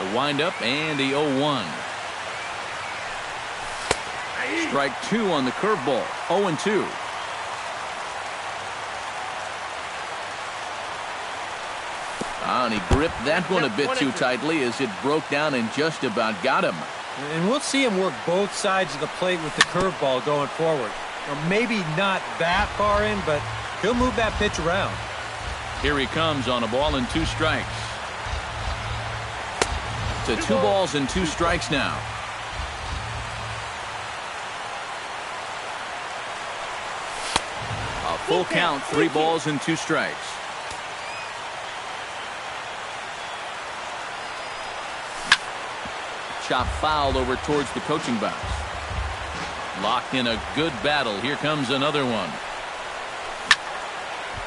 The windup and the 0-1. Strike 2 on the curveball. 0-2. And he gripped that one a bit too tightly as it broke down and just about got him. And we'll see him work both sides of the plate with the curveball going forward. Or maybe not that far in, but he'll move that pitch around. Here he comes on a ball and 2 strikes. To 2 balls and 2 strikes now. A full count, 3 balls and 2 strikes. Chop foul over towards the coaching box. Locked in a good battle. Here comes another one.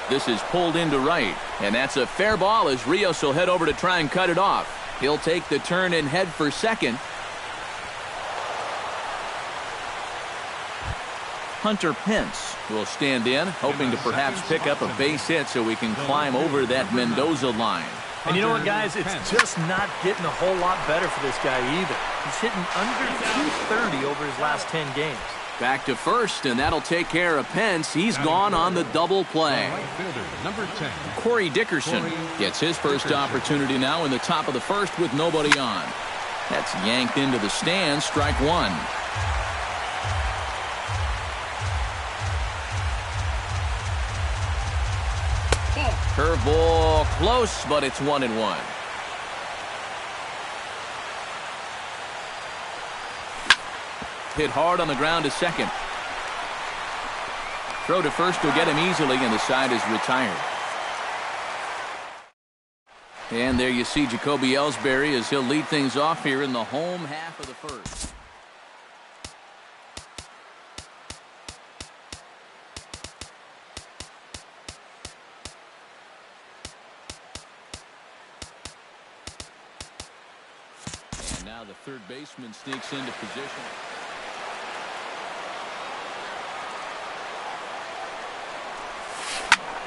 This is pulled into right, and that's a fair ball as Rios will head over to try and cut it off. He'll take the turn and head for second. Hunter Pence will stand in, hoping to perhaps pick up a base hit so we can climb over that Mendoza line. And you know what, guys? It's just not getting a whole lot better for this guy either. He's hitting under .230 over his last 10 games. Back to first, and that'll take care of Pence. He's gone on the double play. Number 10. Corey Dickerson gets his first opportunity now in the top of the first with nobody on. That's yanked into the stands. Strike 1. Curveball close, but it's 1-1. Hit hard on the ground to second. Throw to first will get him easily, and the side is retired. And there you see Jacoby Ellsbury as he'll lead things off here in the home half of the first. And now the third baseman sneaks into position.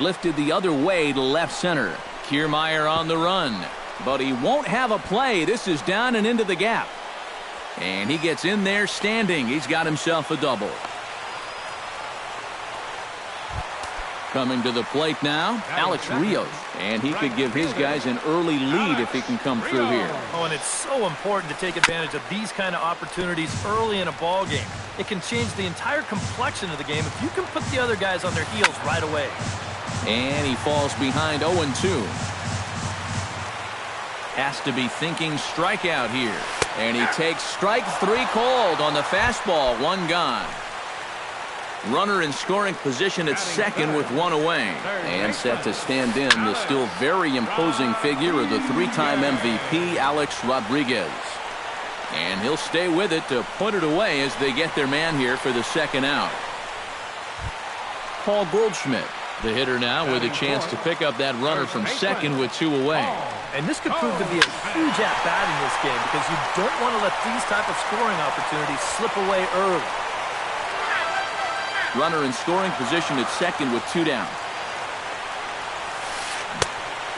Lifted the other way to left center. Kiermaier on the run, but he won't have a play. This is down and into the gap. And he gets in there standing. He's got himself a double. Coming to the plate now, Alex Rios. And he could give his guys an early lead if he can come through here. Oh, and it's so important to take advantage of these kind of opportunities early in a ball game. It can change the entire complexion of the game if you can put the other guys on their heels right away. And he falls behind 0-2. Has to be thinking strikeout here. And he takes strike 3 called on the fastball. 1 gone. Runner in scoring position at second with 1 away. And set to stand in the still very imposing figure of the 3-time MVP, Alex Rodriguez. And he'll stay with it to put it away as they get their man here for the second out. Paul Goldschmidt, the hitter now, with a chance to pick up that runner from second with 2 away. And this could prove to be a huge at-bat in this game because you don't want to let these type of scoring opportunities slip away early. Runner in scoring position at second with 2 down.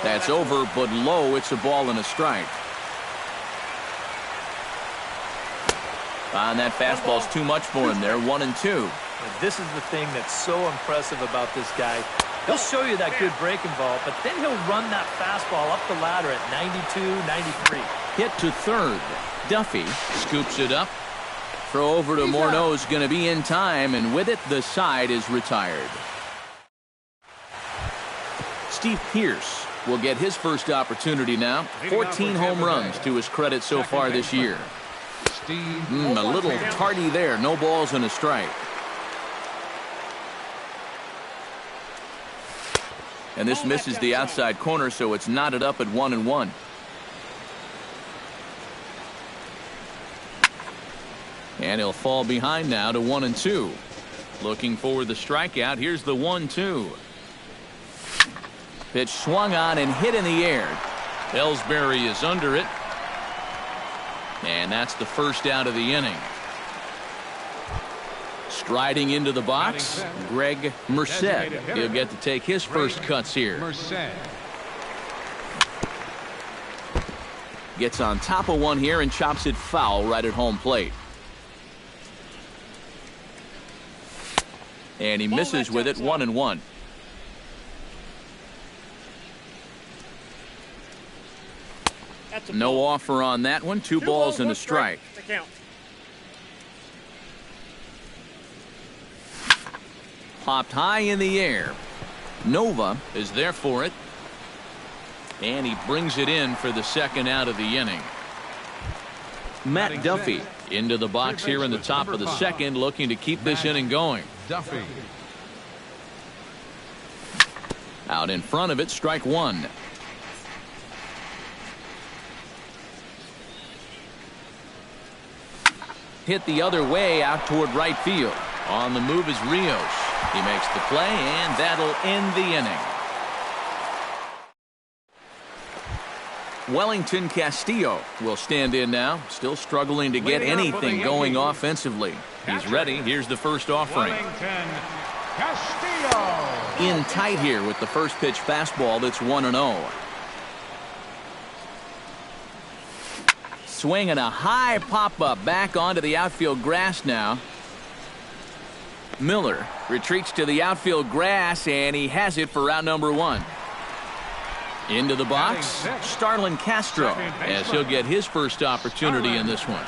That's over, but low. It's a ball and a strike. And that fastball's too much for him there. 1-2. And this is the thing that's so impressive about this guy. He'll show you that good breaking ball, but then he'll run that fastball up the ladder at 92, 93. Hit to third. Duffy scoops it up. Throw over to Morneau's going to be in time, and with it, the side is retired. Steve Pearce will get his first opportunity now. 14 home runs to his credit so far this year. A little tardy there. No balls and a strike. And this misses the outside corner, so it's knotted up at 1-1. And he'll fall behind now to 1-2. Looking for the strikeout. Here's the 1-2. Pitch swung on and hit in the air. Ellsbury is under it. And that's the first out of the inning. Striding into the box, Greg Merced. He'll get to take his first cuts here. gets on top of one here and chops it foul right at home plate. And he misses with it, 1-1. No offer on that one. 2 balls and a strike. Popped high in the air. Nova is there for it. And he brings it in for the second out of the inning. Matt Duffy into the box here in the top of the second, looking to keep this inning going. Duffy. Out in front of it, strike one. Hit the other way out toward right field. On the move is Rios. He makes the play, and that'll end the inning. Wellington Castillo will stand in now, still struggling to get anything going offensively. He's ready. Here's the first offering. In tight here with the first pitch fastball that's 1-0. Swinging a high pop-up back onto the outfield grass now. Miller retreats to the outfield grass, and he has it for out number 1. Into the box, Starlin Castro, as he'll get his first opportunity in this one.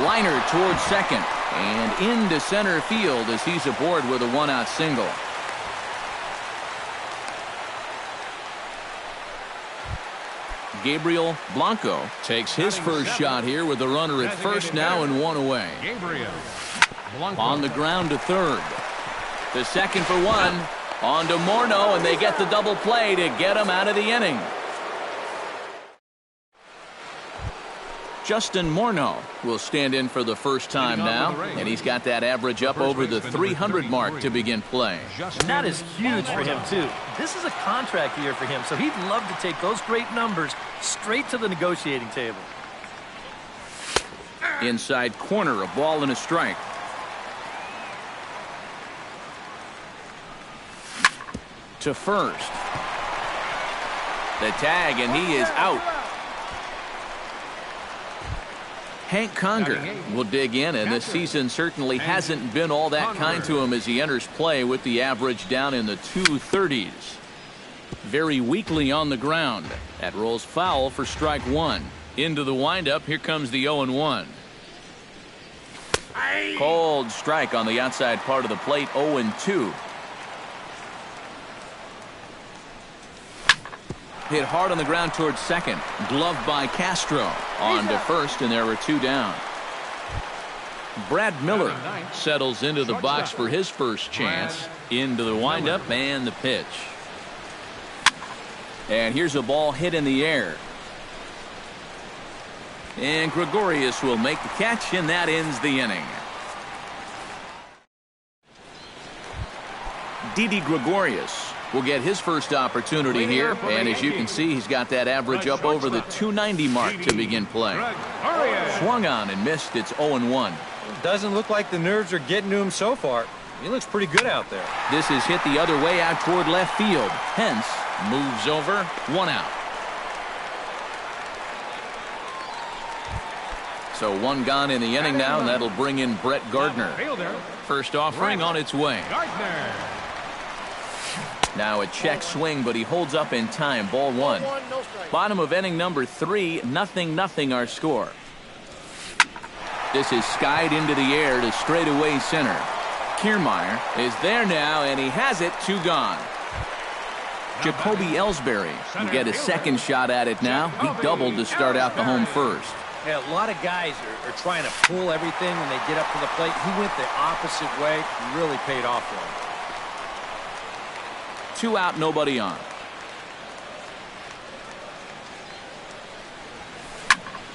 Liner towards second, and into center field as he's aboard with a 1-out single. Gabriel Blanco takes his first shot here with the runner at first now and 1 away. On the ground to third. The second for 1. On to Morneau, and they get the double play to get him out of the inning. Justin Morneau will stand in for the first time now, and he's got that average up over the 300 mark to begin play. And that is huge for him, too. This is a contract year for him, so he'd love to take those great numbers straight to the negotiating table. Inside corner, a ball and a strike. To first. The tag, and he is out. Hank Conger will dig in, and this season certainly hasn't been all that kind to him as he enters play with the average down in the 230s. Very weakly on the ground. That rolls foul for strike 1. Into the windup, here comes the 0-1. Cold strike on the outside part of the plate, 0-2. Hit hard on the ground towards second. Gloved by Castro. On to first, and there were 2 down. Brad Miller settles into the box for his first chance. Into the windup and the pitch. And here's a ball hit in the air. And Gregorius will make the catch, and that ends the inning. Didi Gregorius will get his first opportunity here, and as you can see, he's got that average up over the 290 mark to begin play. Swung on and missed. It's 0-1. Doesn't look like the nerves are getting to him so far. He looks pretty good out there. This is hit the other way out toward left field. Hence moves over, 1 out. So 1 gone in the inning now, and that'll bring in Brett Gardner. First offering on its way. Now a check swing, but he holds up in time. Ball 1. Bottom of inning number 3, 0-0 our score. This is skied into the air to straightaway center. Kiermaier is there now, and he has it. 2 gone. Jacoby Ellsbury will get a second shot at it now. He doubled to start out the home first. Yeah, a lot of guys are trying to pull everything when they get up to the plate. He went the opposite way. He really paid off for him. 2 out, nobody on.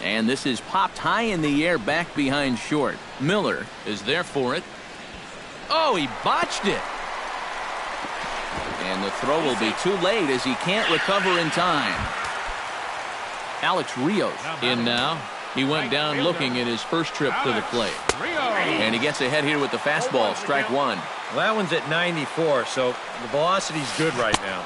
And this is popped high in the air back behind short. Miller is there for it. Oh, he botched it. And the throw will be too late as he can't recover in time. Alex Rios in now. He went down looking at his first trip to the plate. And he gets ahead here with the fastball, strike 1. Well, that one's at 94, so the velocity's good right now.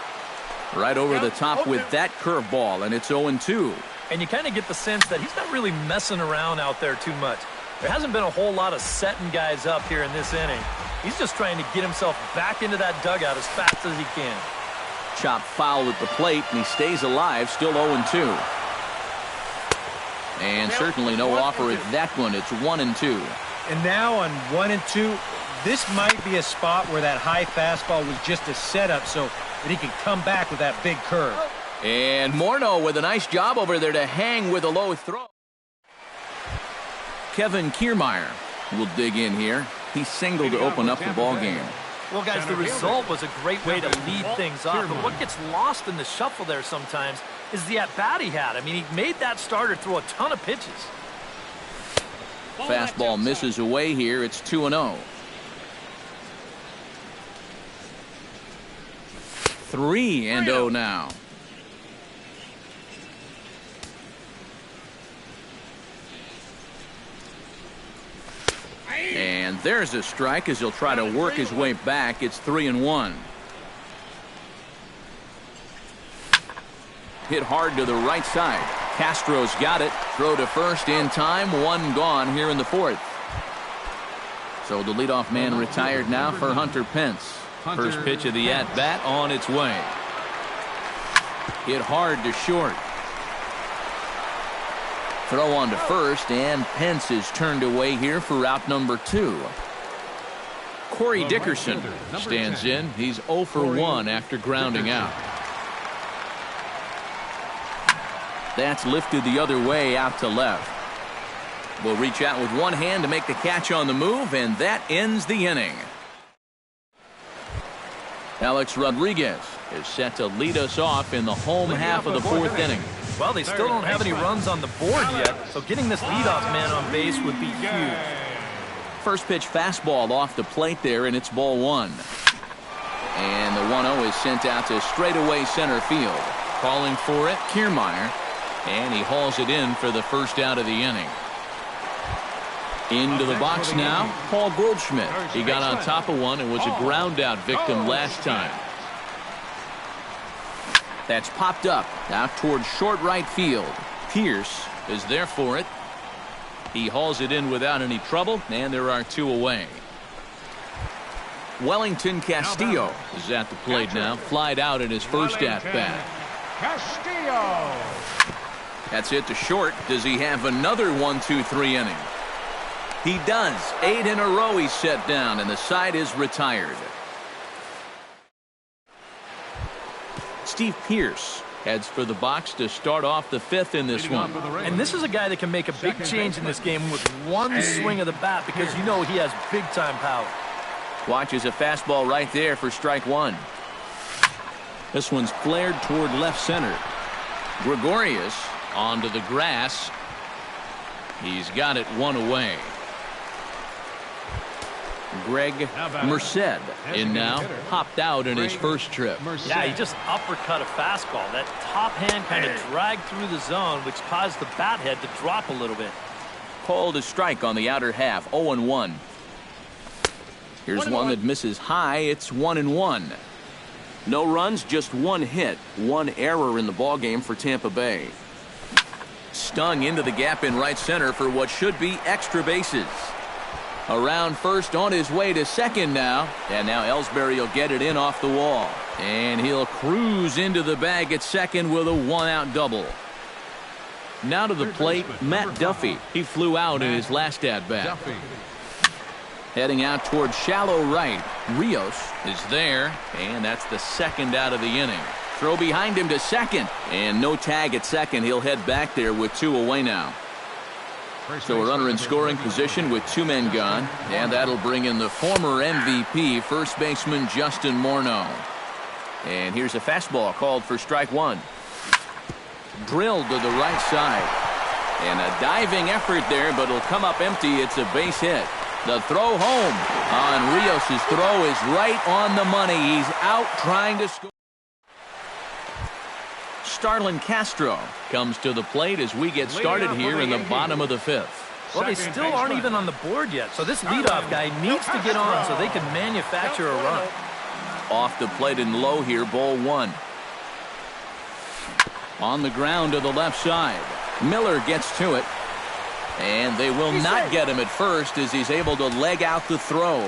Right over the top with that curveball, and it's 0-2. And you kind of get the sense that he's not really messing around out there too much. There hasn't been a whole lot of setting guys up here in this inning. He's just trying to get himself back into that dugout as fast as he can. Chopped foul at the plate, and he stays alive, still 0-2. And certainly no offer at that one. It's 1-2. And now on 1-2, this might be a spot where that high fastball was just a setup so that he can come back with that big curve. And Morneau with a nice job over there to hang with a low throw. Kevin Kiermaier will dig in here. He singled to open up the ball game. Well, guys, the result was a great way to lead things off. But what gets lost in the shuffle there sometimes is the at-bat he had. I mean, he made that starter throw a ton of pitches. Fastball misses away here. It's 2-0. 3-0 now. And there's a strike as he'll try to work his way back. It's 3-1. Hit hard to the right side. Castro's got it. Throw to first in time. One gone here in the fourth. So the leadoff man retired now for Hunter Pence. First pitch of the at-bat on its way. Hit hard to short. Throw on to first, and Pence is turned away here for out number 2. Corey Dickerson stands in. He's 0 for 1 after grounding out. That's lifted the other way out to left. Will reach out with one hand to make the catch on the move, and that ends the inning. Alex Rodriguez is set to lead us off in the home half of the fourth inning. Well, they still don't have any runs on the board yet, so getting this leadoff man on base would be huge. First pitch fastball off the plate there, and it's ball 1. And the 1-0 is sent out to straightaway center field. Calling for it, Kiermaier, and he hauls it in for the first out of the inning. Into the box now, Paul Goldschmidt. He got on top of one and was a ground out victim last time. That's popped up out towards short right field. Pierce is there for it. He hauls it in without any trouble, and there are 2 away. Wellington Castillo is at the plate now. Flied out in his first at-bat. Castillo. That's it to short. Does he have another 1-2-3 inning? He does. 8 in a row he's set down, and the side is retired. Steve Pierce heads for the box to start off the 5th in this one. And this is a guy that can make a big change in this game with one swing of the bat, because you know he has big-time power. Watches a fastball right there for strike 1. This one's flared toward left center. Gregorius onto the grass. He's got it 1 away. Greg Merced in now. Popped out in his first trip. Yeah, he just uppercut a fastball. That top hand kind of dragged through the zone, which caused the bat head to drop a little bit. Called a strike on the outer half. 0-1. Here's one that misses high. It's 1-1. No runs, just 1 hit. 1 error in the ballgame for Tampa Bay. Stung into the gap in right center for what should be extra bases. Around first, on his way to second now. And now Ellsbury will get it in off the wall. And he'll cruise into the bag at second with a 1-out double. Now to the plate, Matt Duffy. He flew out in his last at-bat. Heading out towards shallow right. Rios is there, and that's the 2nd out of the inning. Throw behind him to second, and no tag at second. He'll head back there with 2 away now. So a runner in scoring position with 2 men gone, and that'll bring in the former MVP, first baseman Justin Morneau. And here's a fastball called for strike 1. Drilled to the right side. And a diving effort there, but it'll come up empty. It's a base hit. The throw home on Rios' throw is right on the money. He's out trying to score. Starlin Castro comes to the plate as we get started here in the bottom of the 5th. Well, they still aren't even on the board yet, so this leadoff guy needs to get on so they can manufacture a run. Off the plate and low here, ball 1. On the ground to the left side. Miller gets to it. And they will not get him at first as he's able to leg out the throw.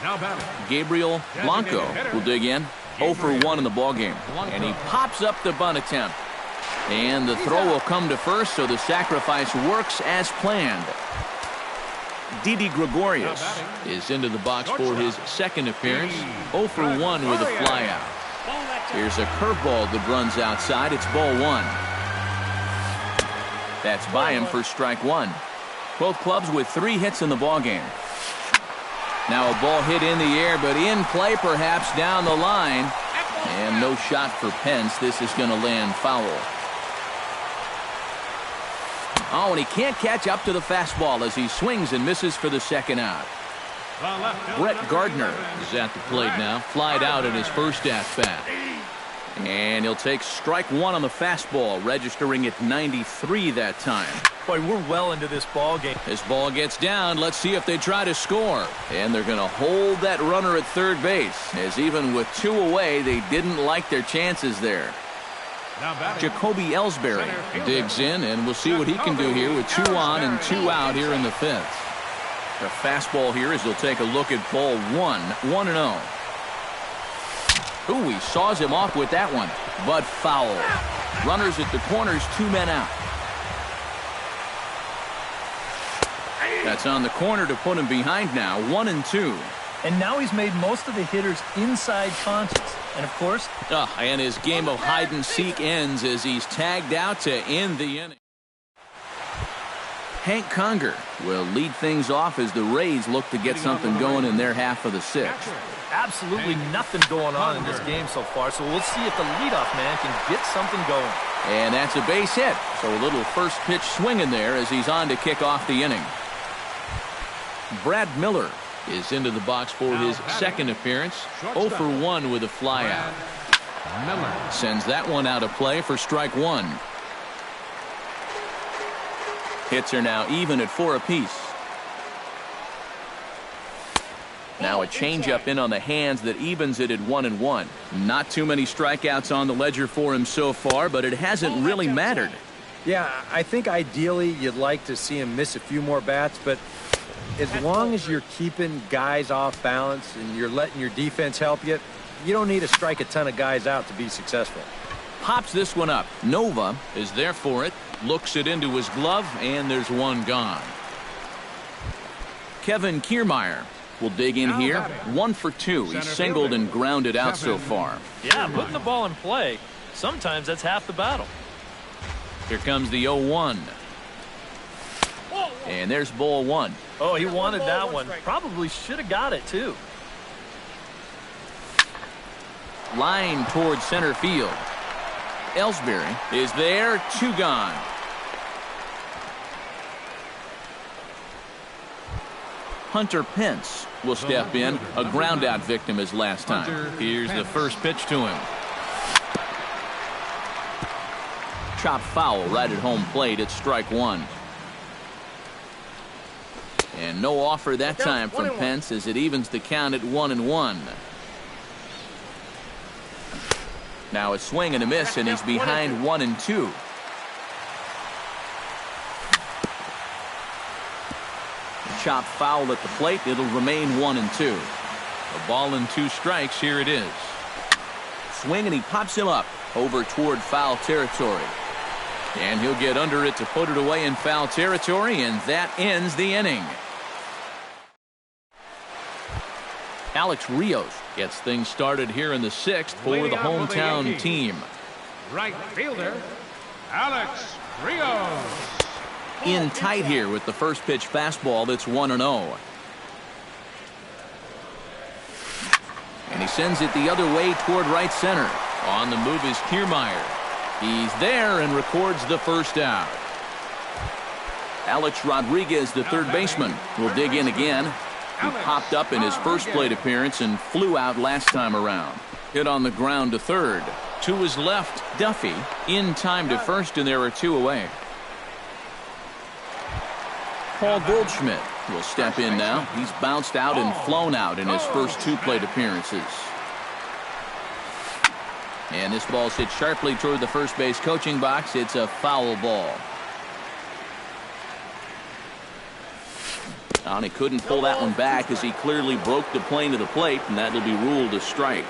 Now batting. Gabriel Blanco will dig in. 0 for 1 in the ballgame. And he pops up the bunt attempt. And the throw will come to first, so the sacrifice works as planned. Didi Gregorius is into the box for his second appearance. 0 for 1 with a flyout. Here's a curveball that runs outside. It's ball 1. That's by him for strike 1. Both clubs with 3 hits in the ballgame. Now a ball hit in the air, but in play perhaps down the line. And no shot for Pence. This is going to land foul. Oh, and he can't catch up to the fastball as he swings and misses for the second out. Brett Gardner is at the plate now. Flied out in his first at-bat. And he'll take strike 1 on the fastball, registering at 93 that time. Boy, we're well into this ball game. This ball gets down. Let's see if they try to score. And they're going to hold that runner at third base, as even with 2 away, they didn't like their chances there. Jacoby Ellsbury digs in, and we'll see what he can do here with 2 on and 2 out here in the 5th. The fastball here as he'll take a look at ball 1, 1-0. Ooh, he saws him off with that one, but foul. Runners at the corners, 2 men out. That's on the corner to put him behind now, 1-2. And now he's made most of the hitters inside conscious. And of course, and his game of hide and seek ends as he's tagged out to end the inning. Hank Conger will lead things off as the Rays look to get something going in their half of the 6th. Absolutely nothing going on in this game so far, so we'll see if the leadoff man can get something going. And that's a base hit, so a little first pitch swing in there as he's on to kick off the inning. Brad Miller is into the box for his second appearance. 0 for 1 with a flyout. Sends that one out of play for strike 1. Hits are now even at 4 apiece. Now a changeup in on the hands that evens it at 1-1. Not too many strikeouts on the ledger for him so far, but it hasn't really mattered. Yeah, I think ideally you'd like to see him miss a few more bats, but as long as you're keeping guys off balance and you're letting your defense help you, you don't need to strike a ton of guys out to be successful. Pops this one up. Nova is there for it. Looks it into his glove, and there's one gone. Kevin Kiermaier will dig in here. 1 for 2. He's singled and grounded out so far. Yeah, putting the ball in play, sometimes that's half the battle. Here comes the 0-1. And there's ball 1. Oh, he wanted that one. Probably should have got it, too. Line towards center field. Ellsbury is there. 2 gone. Hunter Pence will step in. A ground-out victim as last time. Here's the first pitch to him. Chop foul right at home plate. It's strike 1. And no offer that time from Pence as it evens the count at 1-1. Now a swing and a miss, and he's behind 1-2. Chop foul at the plate. It'll remain 1-2. A ball and 2 strikes. Here it is. Swing, and he pops him up over toward foul territory. And he'll get under it to put it away in foul territory, and that ends the inning. Alex Rios gets things started here in the 6th for the hometown team. Right fielder, Alex Rios. In tight here with the first pitch fastball that's 1-0. And he sends it the other way toward right center. On the move is Kiermaier. He's there and records the first out. Alex Rodriguez, the third baseman, will dig in again. He popped up in his first plate appearance and flew out last time around. Hit on the ground to third. To his left, Duffy in time to first, and there are 2 away. Paul Goldschmidt will step in now. He's bounced out and flown out in his first 2 plate appearances. And this ball's hit sharply toward the first base coaching box. It's a foul ball. And he couldn't pull that one back as he clearly broke the plane to the plate, and that'll be ruled a strike.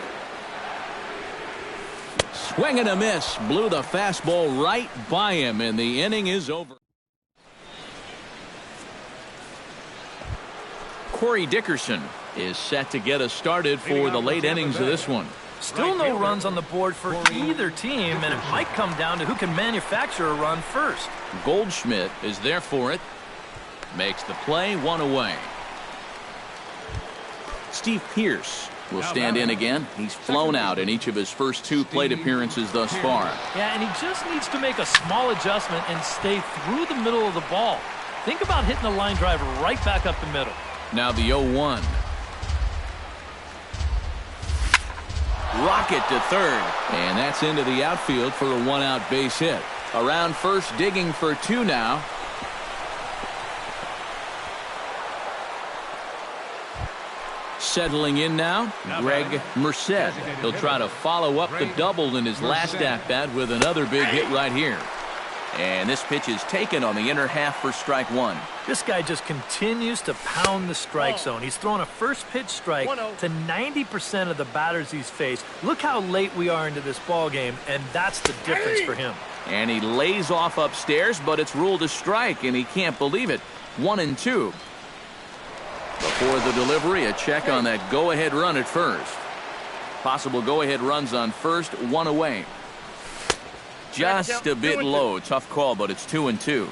Swing and a miss. Blew the fastball right by him, and the inning is over. Corey Dickerson is set to get us started for the late innings of this one. Still no runs on the board for either team, and it might come down to who can manufacture a run first. Goldschmidt is there for it. Makes the play, one away. Steve Pearce will stand in again. He's flown out in each of his first 2 plate appearances thus far. Yeah, and he just needs to make a small adjustment and stay through the middle of the ball. Think about hitting a line drive right back up the middle. Now the 0-1. Rocket to third. And that's into the outfield for a 1-out base hit. Around first, digging for 2 now. Settling in now, Greg Merced. He'll try to follow up the double in his last at-bat with another big hit right here. And this pitch is taken on the inner half for strike 1. This guy just continues to pound the strike zone. He's thrown a first pitch strike to 90% of the batters he's faced. Look how late we are into this ball game, and that's the difference for him. And he lays off upstairs, but it's ruled a strike, and he can't believe it. 1-2. Before the delivery, a check on that go-ahead run at first. Possible go-ahead runs on first, 1 away. Just a bit low. Tough call, but it's 2-2.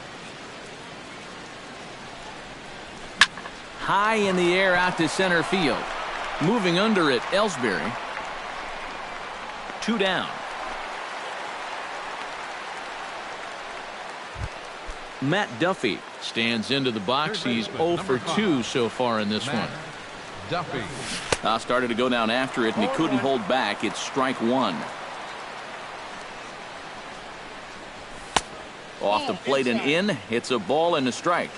High in the air out to center field. Moving under it, Ellsbury. 2 down. Matt Duffy stands into the box. He's 0 for 2 so far in this one. Duffy. Started to go down after it, and he couldn't hold back. It's strike 1. Off the plate and in. It's a ball and a strike.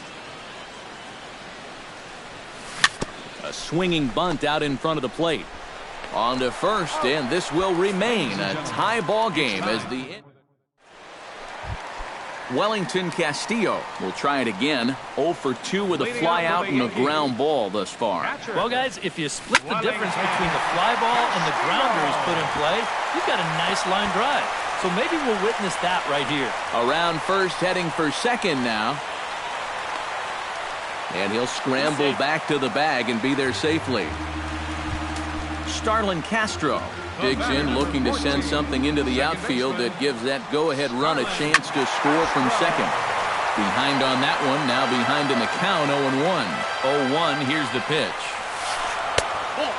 A swinging bunt out in front of the plate. On to first, and this will remain a tie ball game as the Wellington Castillo will try it again. 0 for 2 with a fly out and a ground ball thus far. Well, guys, if you split the difference between the fly ball and the grounder he's put in play, you've got a nice line drive. So maybe we'll witness that right here. Around first, heading for second now. And he'll scramble back to the bag and be there safely. Starlin Castro digs in, looking to send something into the outfield that gives that go-ahead run a chance to score from second. Behind on that one, now behind in the count, 0-1. 0-1, here's the pitch.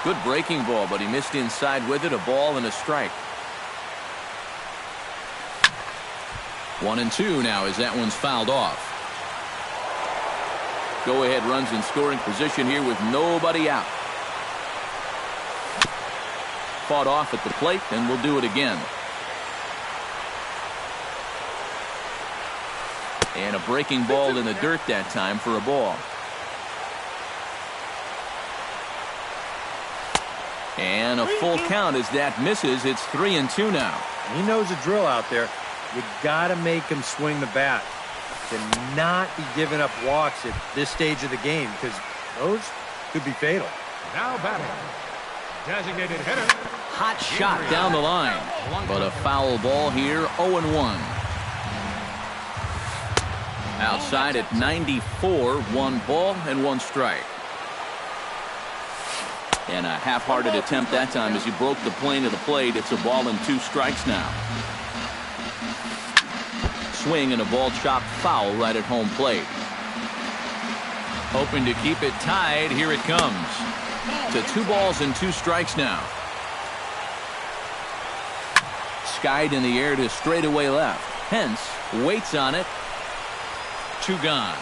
Good breaking ball, but he missed inside with it, a ball and a strike. 1-2 now as that one's fouled off. Go-ahead runs in scoring position here with nobody out. Fought off at the plate, and we'll do it again. And a breaking ball in the dirt that time for a ball. And a full count as that misses. It's 3-2 now. He knows the drill out there. You got to make him swing the bat. To not be giving up walks at this stage of the game, because those could be fatal. Now batting. Designated hitter. Hot shot down the line, but a foul ball here. 0-1. Outside at 94, 1 ball and 1 strike. And a half-hearted attempt that time as he broke the plane of the plate. It's a ball and 2 strikes now. Swing and a ball chopped foul right at home plate. Hoping to keep it tied. Here it comes. To 2 balls and 2 strikes now. Skied in the air to straightaway left. Hence waits on it. 2 gone.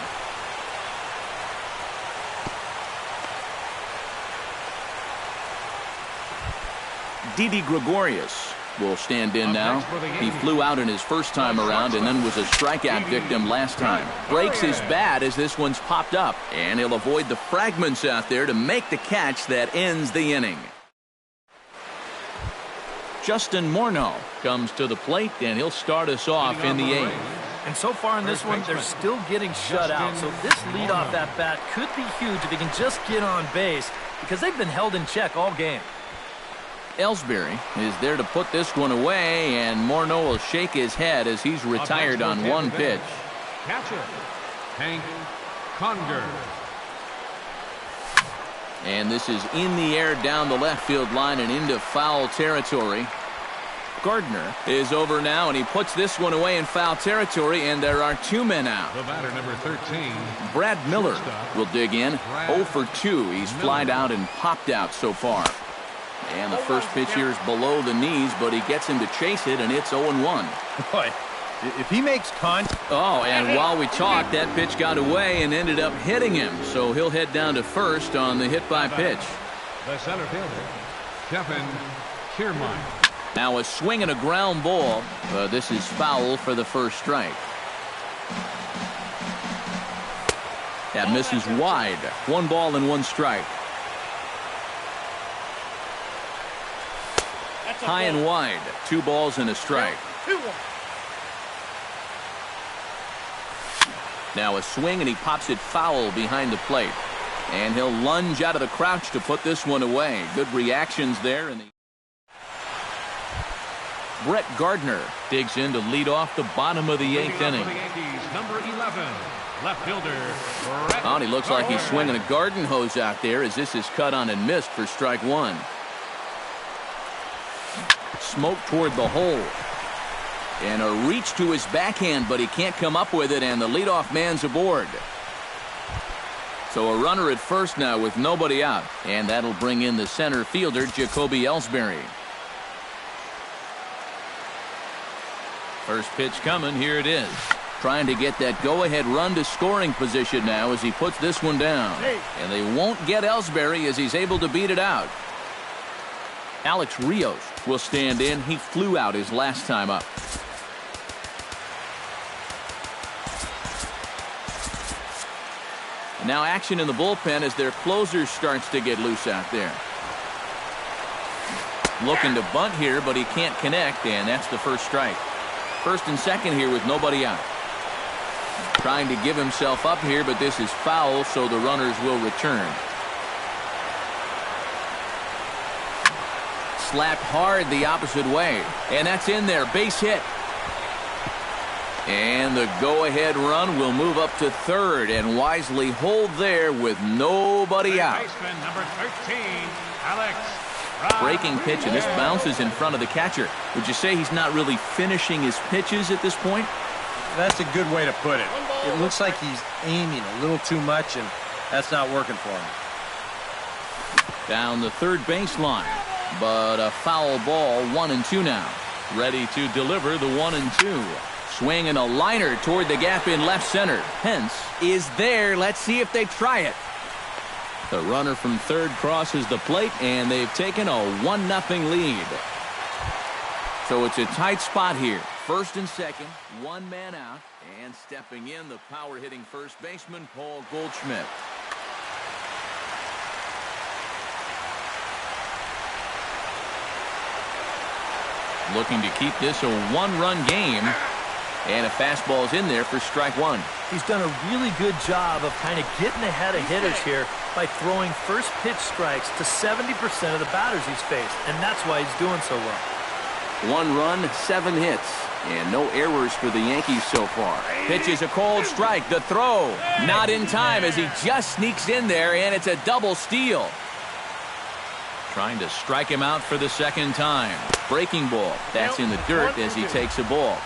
Didi Gregorius will stand in now. He flew out in his first time around and then was a strikeout victim last time. Breaks his bat as this one's popped up, and he'll avoid the fragments out there to make the catch that ends the inning. Justin Morneau comes to the plate, and he'll start us off in the 8th. And so far in this one, they're still getting shut out. So this leadoff at bat could be huge if he can just get on base, because they've been held in check all game. Ellsbury is there to put this one away, and Morneau will shake his head as he's retired on one pitch. Catcher, Hank Conger. And this is in the air down the left field line and into foul territory. Gardner is over now, and he puts this one away in foul territory, and there are 2 men out. The batter, number 13. Brad Miller will dig in. 0 for 2. He's flied out and popped out so far. And the first pitch here is below the knees, but he gets him to chase it, and it's 0-1. Boy, if he makes contact... Oh, and while we talked, that pitch got away and ended up hitting him. So he'll head down to first on the hit by pitch. The center fielder, Kevin Kiermaier. Now a swing and a ground ball. This is foul for the first strike. That misses wide. 1 ball and 1 strike. High and wide. 2 balls and a strike. Now a swing, and he pops it foul behind the plate. And he'll lunge out of the crouch to put this one away. Good reactions there. Brett Gardner digs in to lead off the bottom of the 8th inning. Number 11, left fielder, Brett Oh, and he looks like he's swinging a garden hose out there as this is cut on and missed for strike 1. Smoke toward the hole. And a reach to his backhand, but he can't come up with it, and the leadoff man's aboard. So a runner at first now with nobody out, and that'll bring in the center fielder, Jacoby Ellsbury. First pitch coming, here it is. Trying to get that go-ahead run to scoring position now as he puts this one down. And they won't get Ellsbury as he's able to beat it out. Alex Rios will stand in. He flew out his last time up. Now action in the bullpen as their closer starts to get loose out there. Looking to bunt here, but he can't connect, and that's the first strike. First and second here with nobody out. Trying to give himself up here, but this is foul, so the runners will return. Slapped hard the opposite way, and that's in there. Base hit. And the go-ahead run will move up to third and wisely hold there with nobody out. baseman, number 13, Alex. Breaking pitch, and this bounces in front of the catcher. Would you say he's not really finishing his pitches at this point? That's a good way to put it. It looks like he's aiming a little too much, and that's not working for him. Down the third baseline, but a foul ball, 1-2 now. Ready to deliver the 1-2. Swing and a liner toward the gap in left center. Pence is there. Let's see if they try it. The runner from third crosses the plate, and they've taken a 1-0 lead. So it's a tight spot here. First and second, 1 man out, and stepping in, the power-hitting first baseman, Paul Goldschmidt. Looking to keep this a 1-run game. And a fastball's in there for strike 1. He's done a really good job of kind of getting ahead of hitters here by throwing first pitch strikes to 70% of the batters he's faced, and that's why he's doing so well. 1 run, 7 hits, and no errors for the Yankees so far. Pitch is a cold strike. The throw not in time as he just sneaks in there, and it's a double steal. Trying to strike him out for the second time. Breaking ball. That's in the dirt as he takes a ball.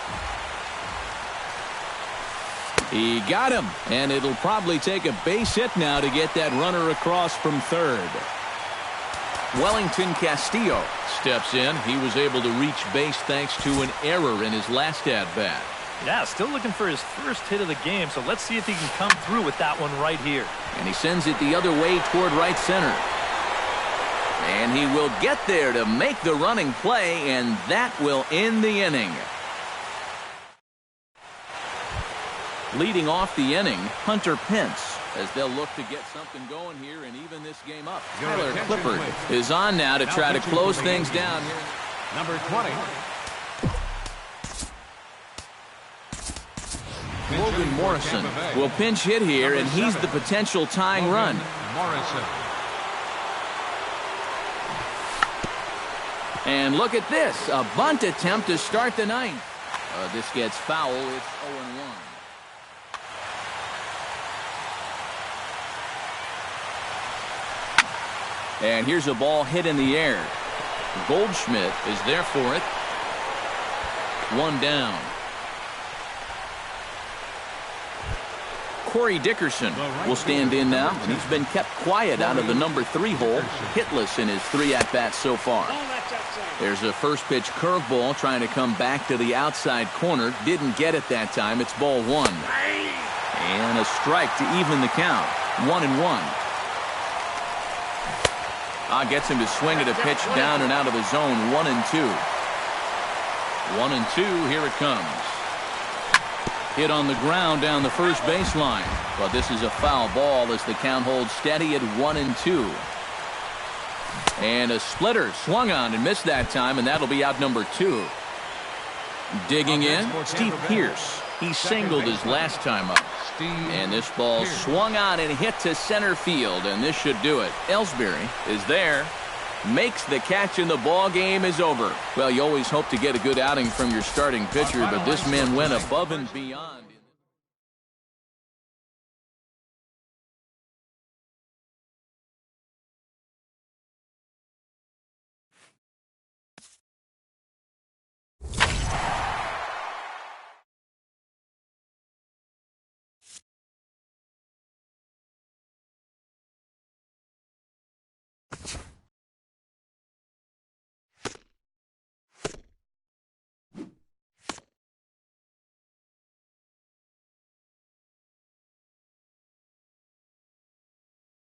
He got him, and it'll probably take a base hit now to get that runner across from third. Wellington Castillo steps in. He was able to reach base thanks to an error in his last at-bat. Yeah, still looking for his first hit of the game, so let's see if he can come through with that one right here. And he sends it the other way toward right center. And he will get there to make the running play, and that will end the inning. Leading off the inning, Hunter Pence, as they'll look to get something going here and even this game up. Tyler Clippard is on now to try to close things down here. Number 20. Logan Morrison will pinch hit here, and he's the potential tying run. Morrison. And look at this, a bunt attempt to start the ninth. This gets foul. It's 0-1. And here's a ball hit in the air. Goldschmidt is there for it. One down. Corey Dickerson will stand in now, and he's been kept quiet out of the number 3 hole, hitless in his 3 at-bats so far. There's a first pitch curveball trying to come back to the outside corner. Didn't get it that time. It's ball 1. And a strike to even the count. 1-1. Gets him to swing at a pitch down and out of the zone. 1-2. 1-2. Here it comes. Hit on the ground down the first baseline. But this is a foul ball as the count holds steady at 1-2. And a splitter swung on and missed that time, and that'll be out number 2. Digging in, Steve Pearce. He singled his last time up. And this ball swung on and hit to center field, and this should do it. Ellsbury is there. Makes the catch, and the ball game is over. Well, you always hope to get a good outing from your starting pitcher, but this man went above and beyond.